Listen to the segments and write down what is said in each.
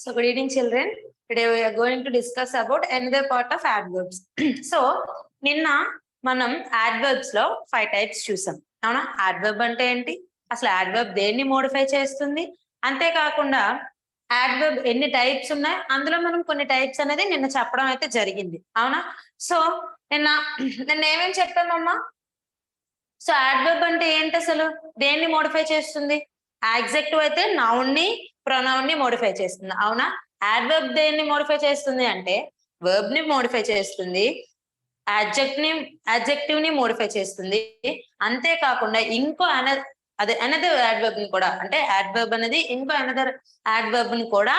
So good evening, children. Today we are going to discuss about another part of adverbs. So నిన్న మనం adverbs లో 5 types చూసాం. అవునా? adverb అంటే ఏంటి? అసలు adverb దేన్ని మోడిఫై చేస్తుంది? అంతేకాకుండా adverb ఎన్ని టైప్స్ ఉన్నాయి? అందులో మనం కొన్ని టైప్స్ అనేది నిన్న చెప్పడం అయితే జరిగింది. అవునా? సో నిన్న ఏమేమి చెప్పామమ్మా? సో adverb అంటే ఏంటి అసలు? దేన్ని మోడిఫై చేస్తుంది? యాడ్జెక్టివ్ అయితే నౌన్ ని ప్రొనౌన్ ని మోడిఫై చేస్తుంది. అవునా? యాడ్వర్బ్ దేన్ని మోడిఫై చేస్తుంది అంటే వర్బ్ ని మోడిఫై చేస్తుంది, యాడ్జెక్టివ్ ని మోడిఫై చేస్తుంది. అంతేకాకుండా ఇంకో అనదర్ యాడ్వర్బ్ ని కూడా, అంటే యాడ్వర్బ్ అనేది ఇంకో అనదర్ యాడ్వర్బ్ ని కూడా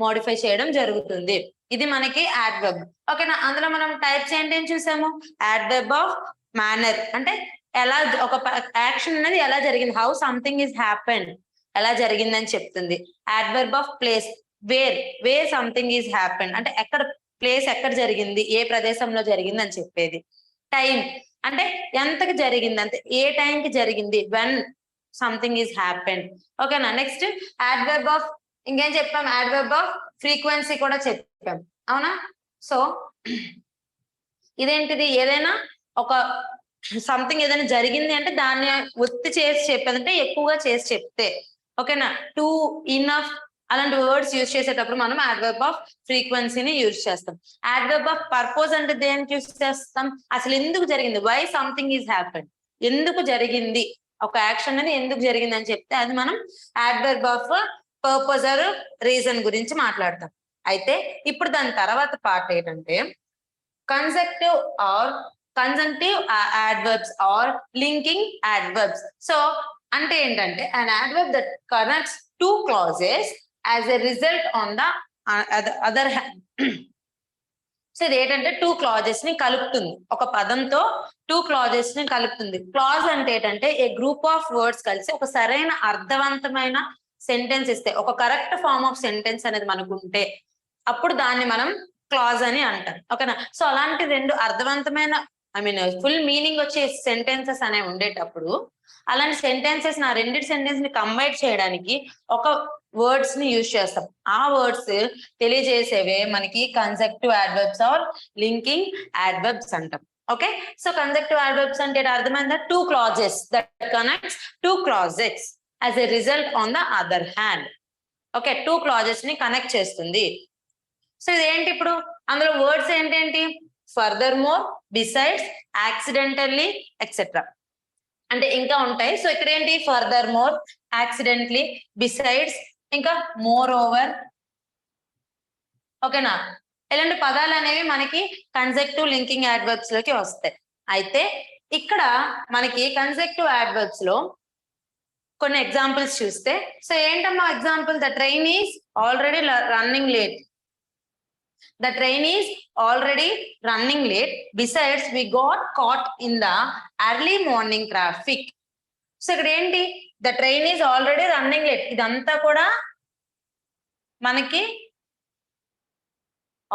మోడిఫై చేయడం జరుగుతుంది. ఇది మనకి యాడ్వర్బ్. ఓకేనా? అందులో మనం టైప్స్ ఏంటని చూసాము. యాడ్వర్బ్ ఆఫ్ మేనర్ అంటే ఎలా ఒక యాక్షన్ అనేది ఎలా జరిగింది, హౌ సంథింగ్ ఈజ్ హ్యాపెన్, ఎలా జరిగిందని చెప్తుంది. Adverb of place, where something is happen అంటే ఎక్కడ ప్లేస్ ఎక్కడ జరిగింది, ఏ ప్రదేశంలో జరిగింది అని చెప్పేది. టైం అంటే ఎంతకి జరిగింది, అంటే ఏ టైంకి జరిగింది, వెన్ సంథింగ్ ఈజ్ హ్యాపెన్. ఓకేనా? నెక్స్ట్ యాడ్వర్బ్ ఆఫ్, ఇంకేం చెప్పాం, యాడ్వర్బ్ ఆఫ్ ఫ్రీక్వెన్సీ కూడా చెప్పాం. అవునా? సో ఇదేంటిది, ఏదైనా ఒక సంథింగ్ ఏదైనా జరిగింది అంటే దాన్ని ఒత్తి చేసి చెప్పేదంటే ఎక్కువగా చేసి చెప్తే. ఓకేనా? టు, ఇనఫ్ అలాంటి వర్డ్స్ యూజ్ చేసేటప్పుడు మనం యాడ్వర్బ్ ఆఫ్ ఫ్రీక్వెన్సీని యూజ్ చేస్తాం. యాడ్వర్బ్ ఆఫ్ పర్పస్ అంటే దేనికి యూజ్ చేస్తాం, అసలు ఎందుకు జరిగింది, వై సంథింగ్ ఈజ్ హ్యాపెన్, ఎందుకు జరిగింది, ఒక యాక్షన్ అనేది ఎందుకు జరిగింది అని చెప్తే అది మనం adverb of purpose or reason గురించి మాట్లాడతాం. అయితే ఇప్పుడు దాని తర్వాత పార్ట్ ఏంటంటే కన్జంక్టివ్ adverbs or linking adverbs. So అంటే ఏంటంటే an adverb that connects two clauses as a result on the other hand. So ఇది ఏంటంటే టూ క్లాజెస్ ని కలుపుతుంది, ఒక పదంతో టూ క్లాజెస్ ని కలుపుతుంది. క్లాజ్ అంటే ఏంటంటే ఏ గ్రూప్ ఆఫ్ వర్డ్స్ కలిసి ఒక సరైన అర్థవంతమైన సెంటెన్స్ ఇస్తే, ఒక కరెక్ట్ ఫార్మ్ ఆఫ్ సెంటెన్స్ అనేది మనకు ఉంటే అప్పుడు దాన్ని మనం క్లాజ్ అని అంటాం. ఓకేనా? సో అలాంటి రెండు అర్థవంతమైన ఫుల్ మీనింగ్ వచ్చే సెంటెన్సెస్ అనేవి ఉండేటప్పుడు అలాంటి సెంటెన్సెస్ నా రెండింటి సెంటెన్స్ ని కంబైన్ చేయడానికి ఒక వర్డ్స్ ని యూజ్ చేస్తాం. ఆ వర్డ్స్ తెలియజేసేవే మనకి conjunctive adverbs or linking adverbs అంటాం. ఓకే? సో కన్జంక్టివ్ యాడ్వర్బ్స్ అంటే అర్థమైందా? Two clauses that connects two clauses as a result on the other hand. Okay? Two clauses ని కనెక్ట్ చేస్తుంది. సో ఇదేంటి ఇప్పుడు అందులో వర్డ్స్ ఏంటేంటి, furthermore, besides, accidentally, etcetera అంటే ఇంకా ఉంటాయి. సో ఇక్కడ ఏంటి, ఫర్దర్ మోర్, యాక్సిడెంటలీ, బిసైడ్స్, ఇంకా మోర్ ఓవర్. ఓకేనా? ఇలాంటి పదాలు అనేవి మనకి కన్జంక్టివ్ లింకింగ్ యాడ్వర్బ్స్ లోకి వస్తాయి. అయితే ఇక్కడ మనకి కన్జంక్టివ్ యాడ్వర్బ్స్ లో కొన్ని ఎగ్జాంపుల్స్ చూస్తే, సో ఏంటమ్మా example, the train is already running late. The train is already running late. Besides, we got caught in the early morning traffic. So ఇక్కడ ఏంటి, the train is already running late. ఇదంతా కూడా మనకి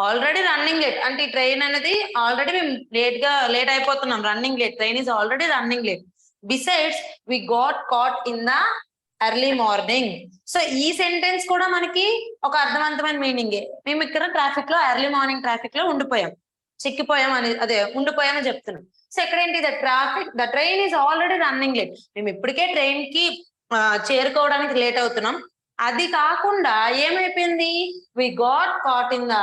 already running late అంటే ఈ train అనేది already మేము late అయిపోతున్నాం, running late, train is already running late. Besides we got caught in the early morning. So ఈ సెంటెన్స్ కూడా మనకి ఒక అర్థవంతమైన మీనింగే. మేము ఇక్కడ ట్రాఫిక్ లో, ఎర్లీ మార్నింగ్ ట్రాఫిక్ లో ఉండిపోయాం, చిక్కిపోయాం అని, అదే ఉండిపోయామని చెప్తున్నాం. సో ఇక్కడ ఏంటి, the train is already running late, మేము ఇప్పటికే ట్రైన్ కి చేరుకోవడానికి లేట్ అవుతున్నాం. అది కాకుండా ఏమైపోయింది, we got caught in the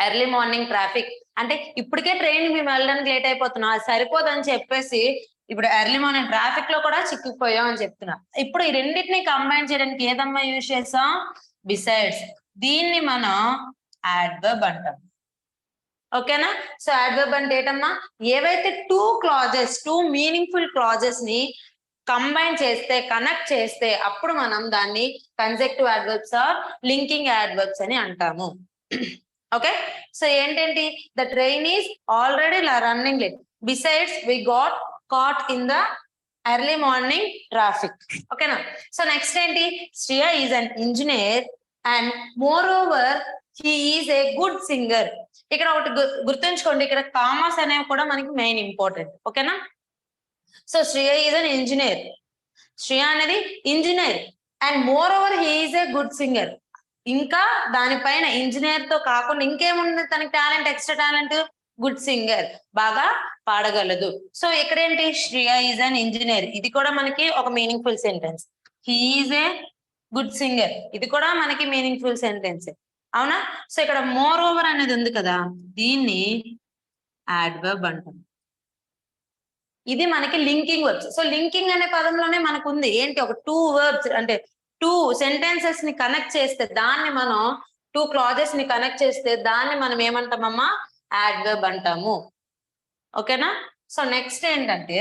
early morning traffic అంటే ఇప్పటికే ట్రైన్ మేము వెళ్ళడానికి లేట్ అయిపోతున్నాం, అది సరిపోదని చెప్పేసి ఇప్పుడు ఎర్లీ మార్నింగ్ ట్రాఫిక్ లో కూడా చిక్కుపోయాం అని చెప్తున్నా. ఇప్పుడు ఈ రెండింటిని కంబైన్ చేయడానికి ఏదమ్మా యూజ్ చేసాం, బిసైడ్స్. దీన్ని మనం యాడ్వర్బ్ అంటాం. ఓకేనా? సో యాడ్వర్బ్ అంటే ఏంటమ్మా, ఏవైతే two clauses, two meaningful clauses ని కంబైన్ చేస్తే, కనెక్ట్ చేస్తే అప్పుడు మనం దాన్ని conjunctive adverbs or linking adverbs అని అంటాము. ఓకే? సో ఏంటంటే the train is already running late, besides we got caught in the early morning traffic. Okay na? So next ఏంటి, Shreya is an engineer and moreover he is a good singer. ఇక్కడ ఒకటి గుర్తుంచుకోండి, ఇక్కడ commerce అనేవి కూడా మనకి main important. ఓకేనా? So Shreya is an engineer, Shreya అనేది engineer, and more over he is a good singer, ఇంకా దానిపైన ఇంజనీర్ తో కాకుండా ఇంకేముంది తనకి talent, extra talent, good singer, బాగా పాడగలదు. సో ఇక్కడ ఏంటి, శ్రియ ఈజ్ అన్ ఇంజనీర్, ఇది కూడా మనకి ఒక meaningful sentence. He is a good singer, ఇది కూడా మనకి మీనింగ్ఫుల్ సెంటెన్స్, అవునా? సో ఇక్కడ మోర్ ఓవర్ అనేది ఉంది కదా, దీన్ని యాడ్వర్బ్ అంటాం. ఇది మనకి లింకింగ్ వర్బ్స్. సో లింకింగ్ అనే పదంలోనే మనకు ఉంది ఏంటి, ఒక 2 వర్బ్స్ అంటే 2 సెంటెన్సెస్ ని కనెక్ట్ చేస్తే దాన్ని మనం 2 క్లాజెస్ ని కనెక్ట్ చేస్తే దాన్ని మనం ఏమంటామమ్మా, యాడ్వర్బ్ అంటాము. ఓకేనా? సో నెక్స్ట్ ఏంటంటే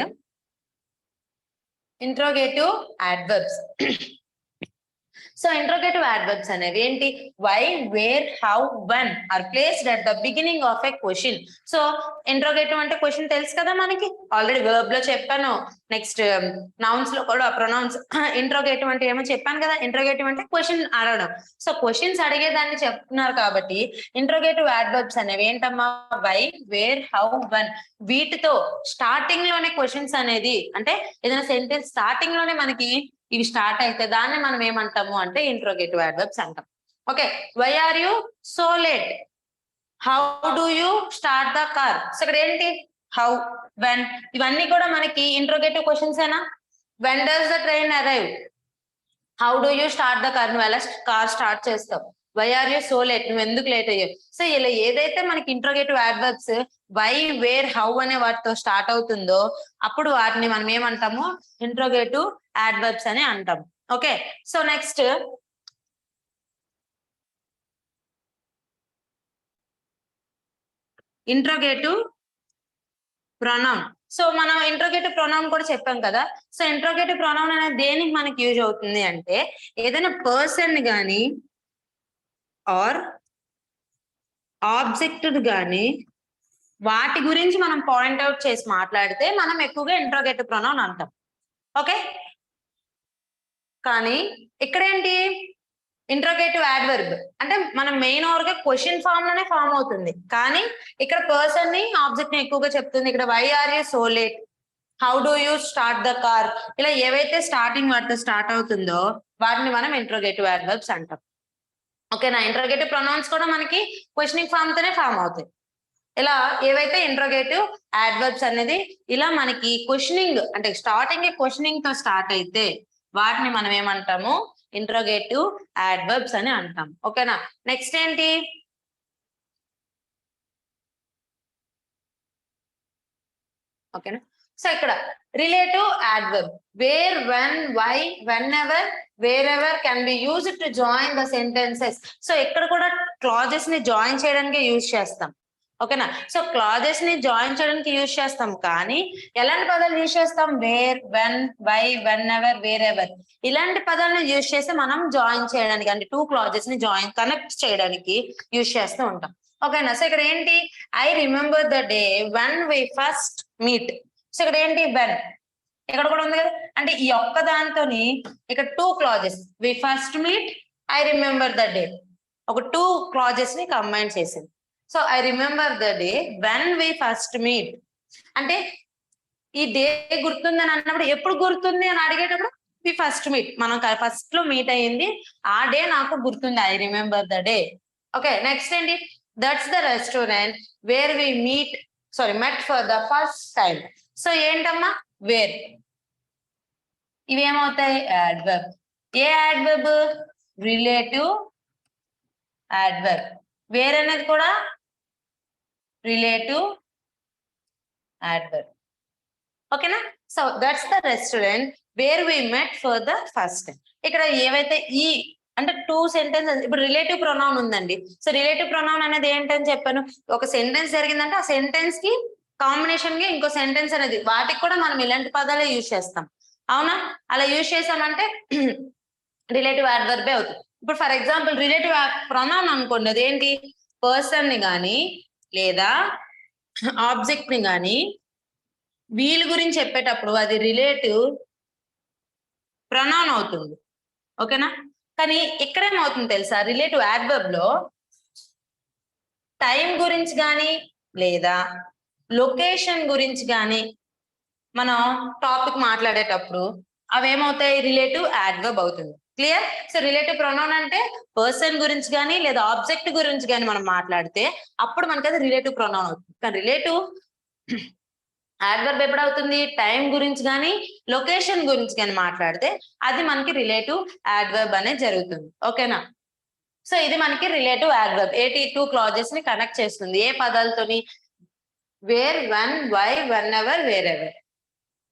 interrogative adverbs. So interrogative adverbs అనేవి ఏంటి, why, where, how, when are placed at the beginning of a question. So interrogative అంటే క్వశ్చన్ తెలుసు కదా మనకి, ఆల్రెడీ వర్బ్ లో చెప్పాను. నెక్స్ట్ నౌన్స్ లో కూడా ప్రొనౌన్స్. ఇంట్రోగేటివ్ అంటే ఏమో చెప్పాను కదా, ఇంట్రోగేటివ్ అంటే క్వశ్చన్ అడగడం. సో క్వశ్చన్స్ అడిగేదాన్ని చెప్తున్నారు కాబట్టి ఇంట్రోగేటివ్ యాడ్వర్బ్స్ అనేవి ఏంటమ్మా, వై, వేర్, హౌ, వెన్, వీటితో స్టార్టింగ్ లోనే క్వశ్చన్స్ అనేది, అంటే ఏదైనా సెంటెన్స్ స్టార్టింగ్ లోనే మనకి ఇవి స్టార్ట్ అయితే దాన్ని మనం ఏమంటాము అంటే ఇంట్రోగేటివ్ యాడ్వర్బ్స్ అంటాం. Okay, why are you so late, how do you start the car. So ఇక్కడ ఏంటి, హౌ, వెన్, ఇవన్నీ కూడా మనకి ఇంట్రోగేటివ్ క్వశ్చన్స్ ఏనా. When does the train arrive, how do you start the car, నువ్వు ఎలా కార్ స్టార్ట్ చేస్తావు. Why are you so late, నువ్వు ఎందుకు లేట్ అయ్యావు. సో ఇలా ఏదైతే మనకి interrogative adverbs why, where, how అనే వాటితో స్టార్ట్ అవుతుందో అప్పుడు వాటిని మనం ఏమంటాము, ఇంట్రోగేటివ్ యాడ్వర్బ్స్ అని అంటాం. Okay, so next interrogative pronoun. So మనం ఇంట్రోగేటివ్ ప్రొనౌన్ కూడా చెప్పాం కదా. సో ఇంట్రోగేటివ్ ప్రొనౌన్ అనేది దేనికి మనకి యూజ్ అవుతుంది అంటే ఏదైనా పర్సన్ గాని ఆర్ ఆబ్జెక్ట్ గాని వాటి గురించి మనం పాయింట్అవుట్ చేసి మాట్లాడితే మనం ఎక్కువగా ఇంట్రోగేటివ్ ప్రొనౌన్ అంటాం. ఓకే, కానీ ఇక్కడేంటి, ఇంట్రోగేటివ్ యాడ్వర్బ్ అంటే మనం మెయిన్ ఓవర్ గా క్వశ్చన్ ఫామ్ లోనే ఫామ్ అవుతుంది, కానీ ఇక్కడ పర్సన్ ని ఆబ్జెక్ట్ ని ఎక్కువగా చెప్తుంది. ఇక్కడ why are you so late, how do you start the car, ఇలా ఏవైతే స్టార్టింగ్ వాటితో స్టార్ట్ అవుతుందో వాటిని మనం ఇంట్రోగేటివ్ యాడ్వర్బ్స్ అంటాం. ఓకేనా, ఇంట్రోగేటివ్ ప్రొనౌన్స్ కూడా మనకి క్వశ్చనింగ్ ఫామ్ తోనే ఫామ్ అవుతాయి. ఇలా ఏవైతే ఇంట్రోగేటివ్ యాడ్వర్బ్స్ అనేది ఇలా మనకి క్వశ్చనింగ్ అంటే స్టార్టింగ్ క్వశ్చనింగ్ తో స్టార్ట్ అయితే వాటిని మనం ఏమంటాము, ఇంట్రోగేటివ్ యాడ్వర్బ్స్ అని అంటాం. ఓకేనా, నెక్స్ట్ ఏంటి, ఓకేనా. సో ఇక్కడ relative adverb, where, when, why, whenever, wherever can be use to join the sentences. So ఇక్కడ కూడా క్లాజెస్ ని జాయిన్ చేయడానికి యూజ్ చేస్తాం. ఓకేనా, సో క్లాజెస్ ని జాయిన్ చేయడానికి యూజ్ చేస్తాం, కానీ ఎలాంటి పదాలు యూజ్ చేస్తాం, where, when, why, whenever, wherever, ఇలాంటి పదాలను యూజ్ చేసి మనం జాయిన్ చేయడానికి అంటే 2 క్లాజెస్ ని జాయిన్ కనెక్ట్ చేయడానికి యూజ్ చేస్తూ ఉంటాం. ఓకేనా, సో ఇక్కడ ఏంటి, I remember the day when we first meet. So ఇక్కడ ఏంటి, వెన్ ఇక్కడ కూడా ఉంది కదా, అంటే ఈ ఒక్క దాంతోని ఇక్కడ 2 clauses, we first meet, I remember the day, ఒక 2 క్లాజెస్ ని కంబైన్ చేసింది. So I remember the day when we first meet అంటే ఈ డే గుర్తుందని అన్నప్పుడు ఎప్పుడు గుర్తుంది అని అడిగేటప్పుడు వి ఫస్ట్ మీట్, మనం ఫస్ట్ లో మీట్ అయ్యింది ఆ డే నాకు గుర్తుంది, I remember the day. Okay, next ఏంటి, that's the restaurant where we met for the first time. So ఏంటమ్మా, వేర్, ఇవేమవుతాయి, adverb. A adverb, relative adverb. Where అనేది కూడా రిలేటివ్ యాడ్వర్బ్. ఓకేనా, so that's the restaurant where we met for the first time. ఇక్కడ ఏవైతే ఈ అంటే 2 sentences, ఇప్పుడు రిలేటివ్ ప్రొనౌన్ ఉందండి. సో రిలేటివ్ ప్రొనౌన్ అనేది ఏంటని చెప్పాను, ఒక సెంటెన్స్ జరిగిందంటే ఆ సెంటెన్స్ కి కాంబినేషన్ గా ఇంకో సెంటెన్స్ అనేది, వాటికి కూడా మనం ఇలాంటి పదాలే యూజ్ చేస్తాం. అవునా, అలా యూజ్ చేసామంటే రిలేటివ్ యాడ్వర్బే అవుతుంది. ఇప్పుడు ఫర్ ఎగ్జాంపుల్ రిలేటివ్ ప్రొనౌన్ అనుకోండి, అదేంటి, పర్సన్ ని గాని లేదా ఆబ్జెక్ట్ ని గాని వీళ్ళ గురించి చెప్పేటప్పుడు అది రిలేటివ్ ప్రొనౌన్ అవుతుంది. ఓకేనా, కానీ ఇక్కడేమవుతుంది తెలుసా, రిలేటివ్ యాడ్వర్బ్ లో టైం గురించి కానీ లేదా లొకేషన్ గురించి కానీ మనం టాపిక్ మాట్లాడేటప్పుడు అవేమవుతాయి, రిలేటివ్ యాడ్వర్బ్ అవుతుంది. క్లియర్? సో రిలేటివ్ ప్రొనౌన్ అంటే పర్సన్ గురించి కానీ లేదా ఆబ్జెక్ట్ గురించి కానీ మనం మాట్లాడితే అప్పుడు మనకి అది రిలేటివ్ ప్రొనౌన్ అవుతుంది. కానీ రిలేటివ్ యాడ్వర్బ్ ఎప్పుడు అవుతుంది? టైం గురించి కానీ లొకేషన్ గురించి కానీ మాట్లాడితే అది మనకి రిలేటివ్ యాడ్వర్బ్ అనేది జరుగుతుంది. ఓకేనా? సో ఇది మనకి రిలేటివ్ యాడ్వర్బ్ 82 క్లాజెస్ ని కనెక్ట్ చేస్తుంది. ఏ పదాలతోని? Where, when, why, whenever, wherever.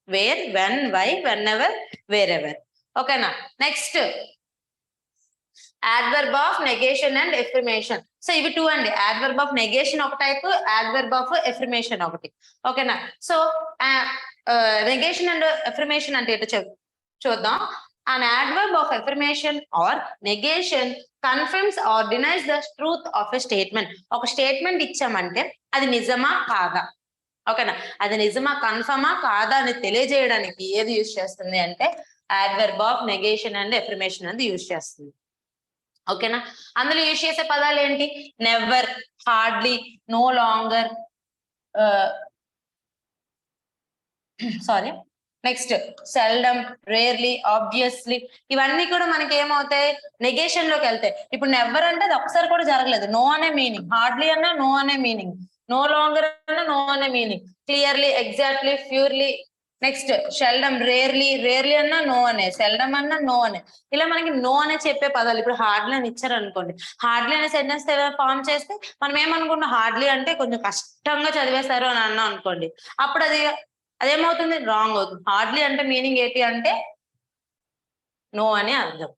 Where, when, why, whenever, wherever. ఓకేనా? Next adverb of negation and affirmation. So ఇవి 2 అండి. adverb of negation ఒక టైప్, adverb of affirmation ఒకటి. ఓకేనా? సో negation and affirmation అంటే ఏంటో చూద్దాం. An adverb of affirmation or negation confirms or denies the truth of a statement. ఒక స్టేట్మెంట్ ఇచ్చామంటే అది నిజమా కాదా, ఓకేనా, అది నిజమా కన్ఫర్మా కాదా అని తెలియజేయడానికి ఏది యూజ్ చేస్తుంది అంటే adverb of negation and affirmation అనేది యూజ్ చేస్తుంది. ఓకేనా? అందులో యూజ్ చేసే పదాలు ఏంటి? Never, hardly, no longer, sorry, next seldom, rarely, obviously. ఇవన్నీ కూడా మనకి ఏమవుతాయి? నెగేషన్ లోకి వెళ్తాయి. ఇప్పుడు నెవర్ అంటే అది ఒకసారి కూడా జరగలేదు, నో అనే మీనింగ్. హార్డ్లీ అన్నా నో అనే మీనింగ్. నో లాంగర్ అన్నా నో అనే meaning. Clearly, exactly, purely. Next seldom, rarely అన్నా నో అనే, సెల్డమ్ అన్నా నో అనే. ఇలా మనకి నో అనే చెప్పే పదాలు. ఇప్పుడు హార్డ్లీ అని ఇచ్చారు అనుకోండి, హార్డ్లీ అనే సెంటెన్స్ ఫార్మ్ చేస్తే మనం ఏమనుకుంటాం? హార్డ్లీ అంటే కొంచెం కష్టంగా చదివేశారు అని అన్నాం అనుకోండి, అప్పుడు అదేమవుతుంది? రాంగ్ అవుతుంది. హార్డ్లీ అంటే మీనింగ్ ఏంటి అంటే నో అని అర్థం.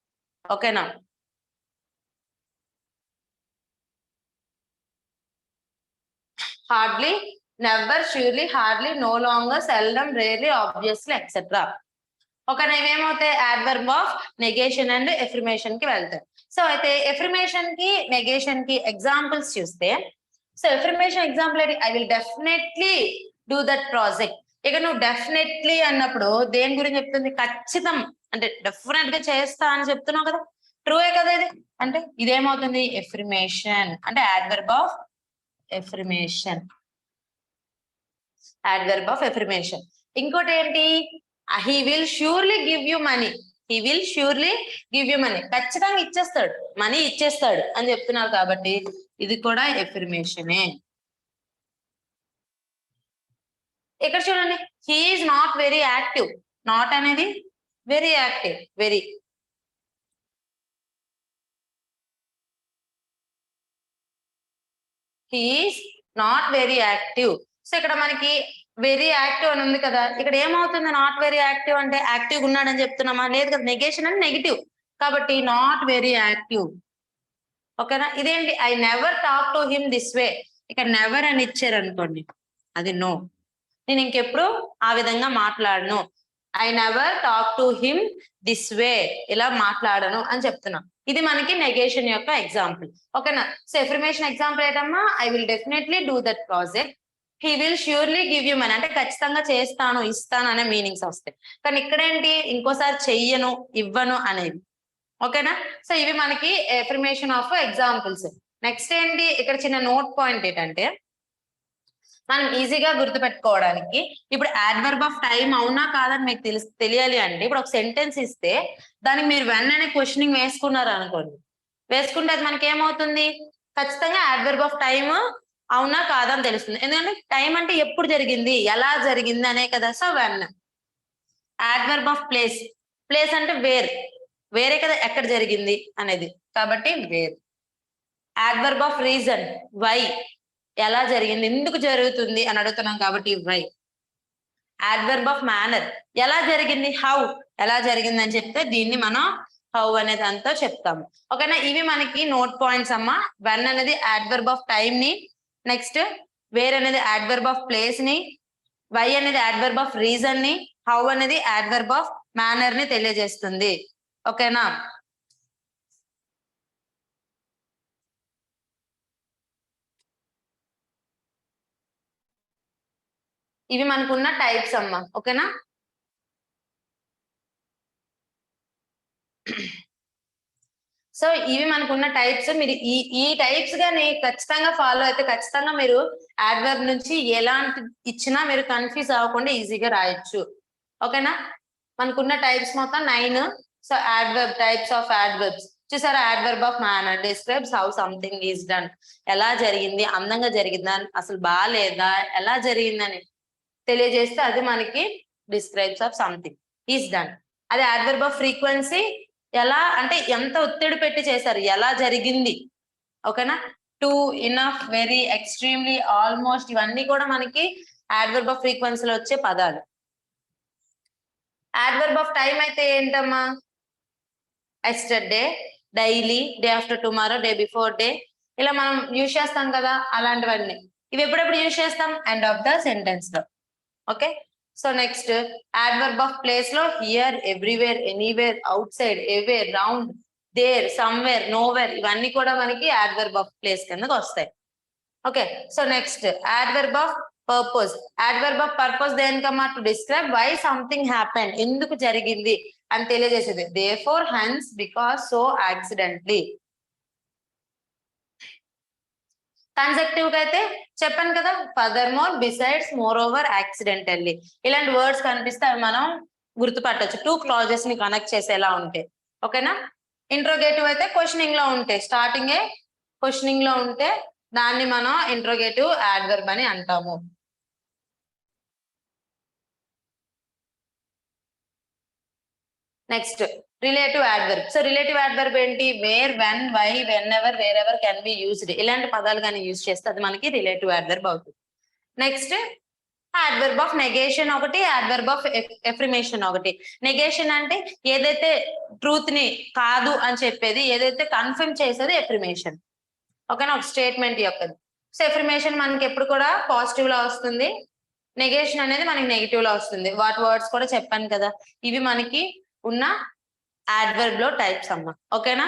ఓకేనా? Hardly, never, surely, hardly, no longer, seldom, rarely, obviously, etcetera. ఓకేనా? ఇవేమవుతాయి? Adverb of negation and affirmation కి వెళ్తాయి. సో అయితే ఎఫర్మేషన్ కి నెగేషన్ కి ఎగ్జాంపుల్స్ చూస్తే, సో ఎఫర్మేషన్ ఎగ్జాంపుల్ ఏంటి? I will definitely do that project. ఇక నువ్వు డెఫినెట్లీ అన్నప్పుడు దేని గురించి చెప్తుంది? ఖచ్చితం అంటే డెఫినెట్ గా చేస్తా అని చెప్తున్నావు కదా, ట్రూయే కదా ఇది. అంటే ఇదేమవుతుంది? ఎఫర్మేషన్ అంటే adverb of affirmation. Adverb of affirmation. ఇంకోటి ఏంటి? He will surely give you money. He will surely give you money. ఖచ్చితంగా ఇచ్చేస్తాడు, మనీ ఇచ్చేస్తాడు అని చెప్తున్నారు కాబట్టి ఇది కూడా ఎఫర్మేషనే. ఇక్కడ చూడండి, he is not very active. Not అనేది very active, very. He is not very active. So ఇక్కడ మనకి వెరీ యాక్టివ్ అని ఉంది కదా, ఇక్కడ ఏమవుతుంది? నాట్ వెరీ యాక్టివ్ అంటే యాక్టివ్ ఉన్నాడని చెప్తున్నామా? లేదు కదా, నెగేషన్ అంటే నెగిటివ్ కాబట్టి నాట్ వెరీ యాక్టివ్. ఓకేనా? ఇదేంటి? I never talk to him this way. ఇక్కడ నెవర్ అని ఇచ్చారు అనుకోండి, అది నో. నేను ఇంకెప్పుడు ఆ విధంగా మాట్లాడను. I never talk to him this way, ఇలా మాట్లాడను అని చెప్తున్నా. ఇది మనకి నెగేషన్ యొక్క ఎగ్జాంపుల్. ఓకేనా? సో ఎఫర్మేషన్ ఎగ్జాంపుల్ ఏంటమ్మా? I will definitely do that project. He will surely give you money అంటే ఖచ్చితంగా చేస్తాను, ఇస్తాను అనే మీనింగ్స్ వస్తాయి. కానీ ఇక్కడేంటి? ఇంకోసారి చెయ్యను, ఇవ్వను అనేది. ఓకేనా? సో ఇవి మనకి ఎఫర్మేషన్ ఆఫ్ ఎగ్జాంపుల్స్. నెక్స్ట్ ఏంటి? ఇక్కడ చిన్న నోట్ పాయింట్ ఏంటంటే, మనం ఈజీగా గుర్తుపెట్టుకోవడానికి, ఇప్పుడు యాడ్వర్బ్ ఆఫ్ టైం అవునా కాదని మీకు తెలియాలి అంటే, ఇప్పుడు ఒక సెంటెన్స్ ఇస్తే దానికి మీరు వెన్ అనే క్వశ్చనింగ్ వేసుకున్నారు అనుకోండి, వేసుకుంటే అది మనకి ఏమవుతుంది? ఖచ్చితంగా యాడ్వర్బ్ ఆఫ్ టైం అవునా కాదా అని తెలుస్తుంది. ఎందుకంటే టైం అంటే ఎప్పుడు జరిగింది, ఎలా జరిగింది అనే కదా. So when. Adverb of place, place అంటే వేరే కదా, ఎక్కడ జరిగింది అనేది, కాబట్టి where. Adverb of reason, why, ఎలా జరిగింది, ఎందుకు జరుగుతుంది అని అడుగుతున్నాం కాబట్టి వై. యాడ్వర్బ్ ఆఫ్ మేనర్, ఎలా జరిగింది, హౌ, ఎలా జరిగింది అని చెప్తే దీన్ని మనం హౌ అనే దాంతో చెప్తాము. ఓకేనా? ఇవి మనకి నోట్ పాయింట్స్ అమ్మా. వన్ అనేది యాడ్వర్బ్ ఆఫ్ టైం ని, నెక్స్ట్ వేర్ అనేది యాడ్వర్బ్ ఆఫ్ ప్లేస్ ని, వై అనేది యాడ్వర్బ్ ఆఫ్ రీజన్ ని, హౌ అనేది యాడ్వర్బ్ ఆఫ్ మేనర్ ని తెలియజేస్తుంది. ఓకేనా? ఇవి మనకున్న టైప్స్ అమ్మా. ఓకేనా? సో ఇవి మనకున్న టైప్స్. మీరు ఈ టైప్స్ గాని ఖచ్చితంగా ఫాలో అయితే ఖచ్చితంగా మీరు యాడ్వర్బ్ నుంచి ఎలాంటి ఇచ్చినా మీరు కన్ఫ్యూజ్ అవ్వకుండా ఈజీగా రాయొచ్చు. ఓకేనా? మనకున్న టైప్స్ మొత్తం 9. So adverb types of adverbs చూసారా, adverb of manner describes how something is done. ఎలా జరిగింది, అందంగా జరిగిందా, అసలు బాగాలేదా, ఎలా జరిగిందని తెలియజేస్తే అది మనకి describes of something is done. అదే adverb of frequency ఎలా అంటే ఎంత ఒత్తిడి పెట్టి చేశారు, ఎలా జరిగింది. ఓకేనా, to, enough, very, extremely, almost ఇవన్నీ కూడా మనకి adverb of frequency లో వచ్చే పదాలు. adverb of time అయితే ఏంటమ్మా, yesterday, daily, day after tomorrow, day before day, ఇలా మనం యూజ్ చేస్తాం కదా అలాంటివన్నీ. ఇవి ఎప్పుడెప్పుడు యూజ్ చేస్తాం, ఎండ్ ఆఫ్ ద సెంటెన్స్ లో. Okay, so next adverb of place లో here, everywhere, anywhere, outside, away, round, there, somewhere, nowhere, ఇవన్నీ కూడా మనకి adverb of ప్లేస్ కిందకి వస్తాయి. Okay, so next adverb of purpose. adverb of purpose దేనికమ్మా, to describe why something happen, ఎందుకు జరిగింది అని తెలియజేసేది. therefore, hence, because, so, accidentally. కన్జెక్టివ్ కి అయితే చెప్పాను కదా, further more, besides, more over, accidentally, ఇలాంటి వర్డ్స్ కనిపిస్తే అవి మనం గుర్తుపట్టొచ్చు, టూ క్లాజెస్ ని కనెక్ట్ చేసేలా ఉంటే. ఓకేనా, ఇంట్రోగేటివ్ అయితే క్వశ్చనింగ్ లో ఉంటే, స్టార్టింగ్ క్వశ్చనింగ్ లో ఉంటే దాన్ని మనం ఇంట్రోగేటివ్ adverb అని అంటాము. Next relative adverb. So relative adverb ఏంటి, where, when, why, whenever, wherever can be used, ఇలాంటి పదాలు కానీ యూజ్ చేస్తే అది మనకి రిలేటివ్ adverb అవుతుంది. నెక్స్ట్ adverb of negation ఒకటి, adverb of affirmation ఒకటి. నెగేషన్ అంటే ఏదైతే ట్రూత్ ని కాదు అని చెప్పేది, ఏదైతే కన్ఫర్మ్ చేసేది ఎఫర్మేషన్. ఓకేనా, ఒక స్టేట్మెంట్ యొక్కది. సో ఎఫర్మేషన్ మనకి ఎప్పుడు కూడా పాజిటివ్ లో వస్తుంది, నెగేషన్ అనేది మనకి నెగిటివ్ లో వస్తుంది. వాటి వర్డ్స్ కూడా చెప్పాను కదా, ఇవి మనకి ఉన్న adverb లో టైప్స్ అమ్మా. ఓకేనా,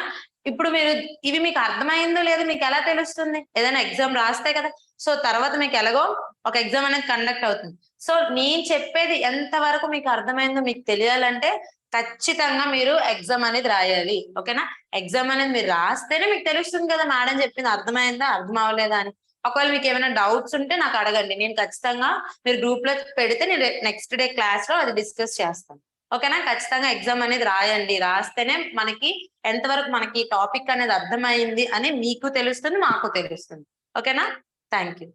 ఇప్పుడు మీరు ఇవి మీకు అర్థమైందో లేదో మీకు ఎలా తెలుస్తుంది, ఏదైనా ఎగ్జామ్ రాస్తే కదా, సో తర్వాత మీకు ఎలాగో ఒక ఎగ్జామ్ అనేది కండక్ట్ అవుతుంది. సో నేను చెప్పేది ఎంత వరకు మీకు అర్థమైందో మీకు తెలియాలంటే ఖచ్చితంగా మీరు ఎగ్జామ్ అనేది రాయాలి. ఓకేనా, ఎగ్జామ్ అనేది మీరు రాస్తేనే మీకు తెలుస్తుంది కదా మేడం చెప్పింది అర్థమైందా, అర్థం అవ్వలేదా అని. ఒకవేళ మీకు ఏమైనా డౌట్స్ ఉంటే నాకు అడగండి, నేను ఖచ్చితంగా మీరు గ్రూప్ లో పెడితే నేను నెక్స్ట్ డే క్లాస్ లో అది డిస్కస్ చేస్తాను. ఓకేనా, ఖచ్చితంగా ఎగ్జామ్ అనేది రాయండి, రాస్తేనే మనకి ఎంతవరకు మనకి టాపిక్ అనేది అర్థమైంది అని మీకు తెలుస్తుంది, మాకు తెలుస్తుంది. ఓకేనా, థ్యాంక్ యూ.